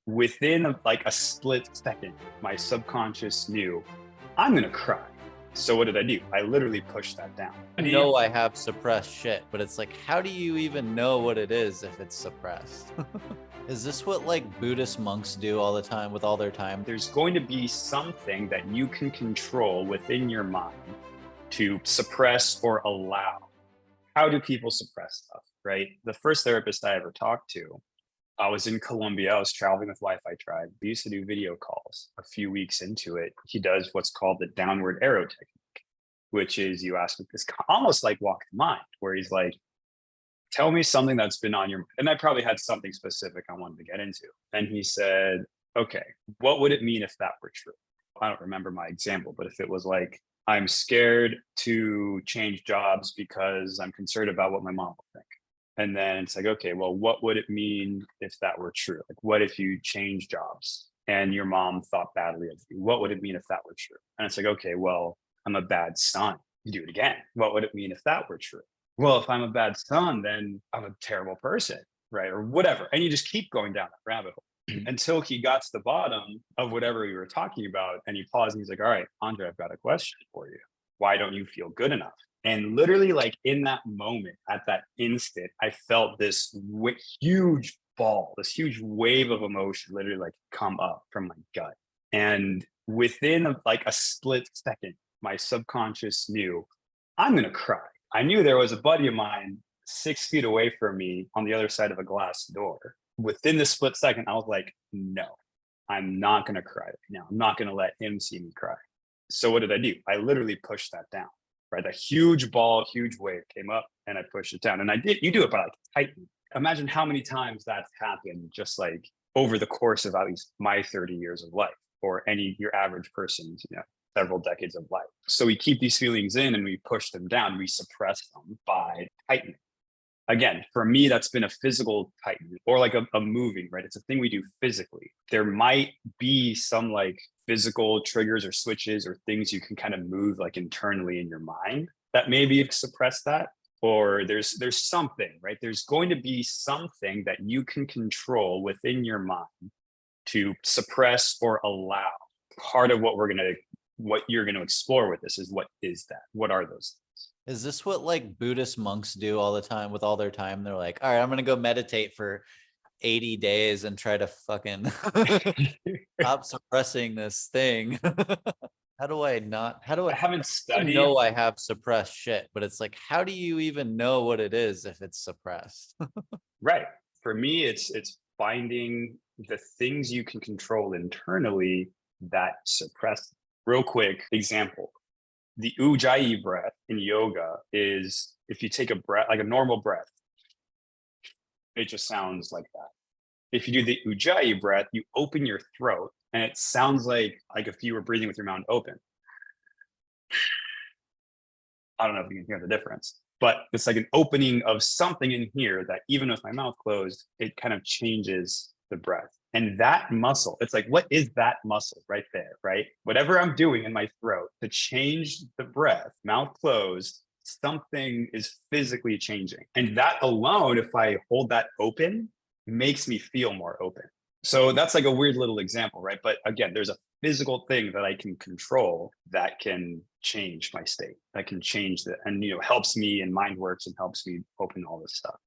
within like a split second, my subconscious knew I'm going to cry. So what did I do? I literally pushed that down. I know I have suppressed shit, but it's like, how do you even know what it is if it's suppressed? Is this what like Buddhist monks do all the time with all their time? There's going to be something that you can control within your mind to suppress or allow. How do people suppress stuff, right? The first therapist I ever talked to, I was in Colombia. I was traveling with Wi-Fi Tribe. We used to do video calls. A few weeks into it, he does what's called the downward arrow technique, which is you ask him this almost like walk the mind, where he's like, tell me something that's been on your mind. And I probably had something specific I wanted to get into. And he said, okay, what would it mean if that were true? I don't remember my example, but if it was like, I'm scared to change jobs because I'm concerned about what my mom will think. And then it's like, okay, well, what would it mean if that were true? Like, what if you change jobs and your mom thought badly of you? What would it mean if that were true? And it's like, okay, well, I'm a bad son. You do it again. What would it mean if that were true? Well, if I'm a bad son, then I'm a terrible person, right? Or whatever. And you just keep going down that rabbit hole until he got to the bottom of whatever we were talking about. And he paused and he's like, all right, Andre, I've got a question for you. Why don't you feel good enough? And literally, like in that moment, at that instant, I felt this huge ball, this huge wave of emotion literally like come up from my gut. And within like a split second, my subconscious knew I'm going to cry. I knew there was a buddy of mine 6 feet away from me on the other side of a glass door. Within the split second, I was like, no, I'm not going to cry right now. I'm not going to let him see me cry. So what did I do? I literally pushed that down, right? A huge ball, huge wave came up and I pushed it down. And I did, you do it by like tightening. Imagine how many times that's happened just like over the course of at least my 30 years of life or any, your average person's, several decades of life. So we keep these feelings in and we push them down. We suppress them by tightening. Again, for me, that's been a physical tightening or like a moving, right? It's a thing we do physically. There might be some like physical triggers or switches or things you can kind of move like internally in your mind that maybe suppress that. Or there's something, right? There's going to be something that you can control within your mind to suppress or allow. Part of what you're going to explore with this is what is that? What are those things? Is this what like Buddhist monks do all the time with all their time? They're like, all right, I'm going to go meditate for 80 days and try to fucking stop suppressing this thing. How do I I haven't studied. know I have suppressed shit, but it's like, how do you even know what it is if it's suppressed? Right. For me, it's finding the things you can control internally that suppress. Real quick example. The ujjayi breath in yoga is if you take a breath, like a normal breath, it just sounds like that. If you do the ujjayi breath, you open your throat and it sounds like if you were breathing with your mouth open. I don't know if you can hear the difference, but it's like an opening of something in here that even with my mouth closed, it kind of changes the breath. And that muscle, it's like, what is that muscle right there, right? Whatever I'm doing in my throat to change the breath, mouth closed, something is physically changing. And that alone, if I hold that open, makes me feel more open. So that's like a weird little example, right? But again, there's a physical thing that I can control that can change my state, that can change and helps me in Mindworx and helps me open all this stuff.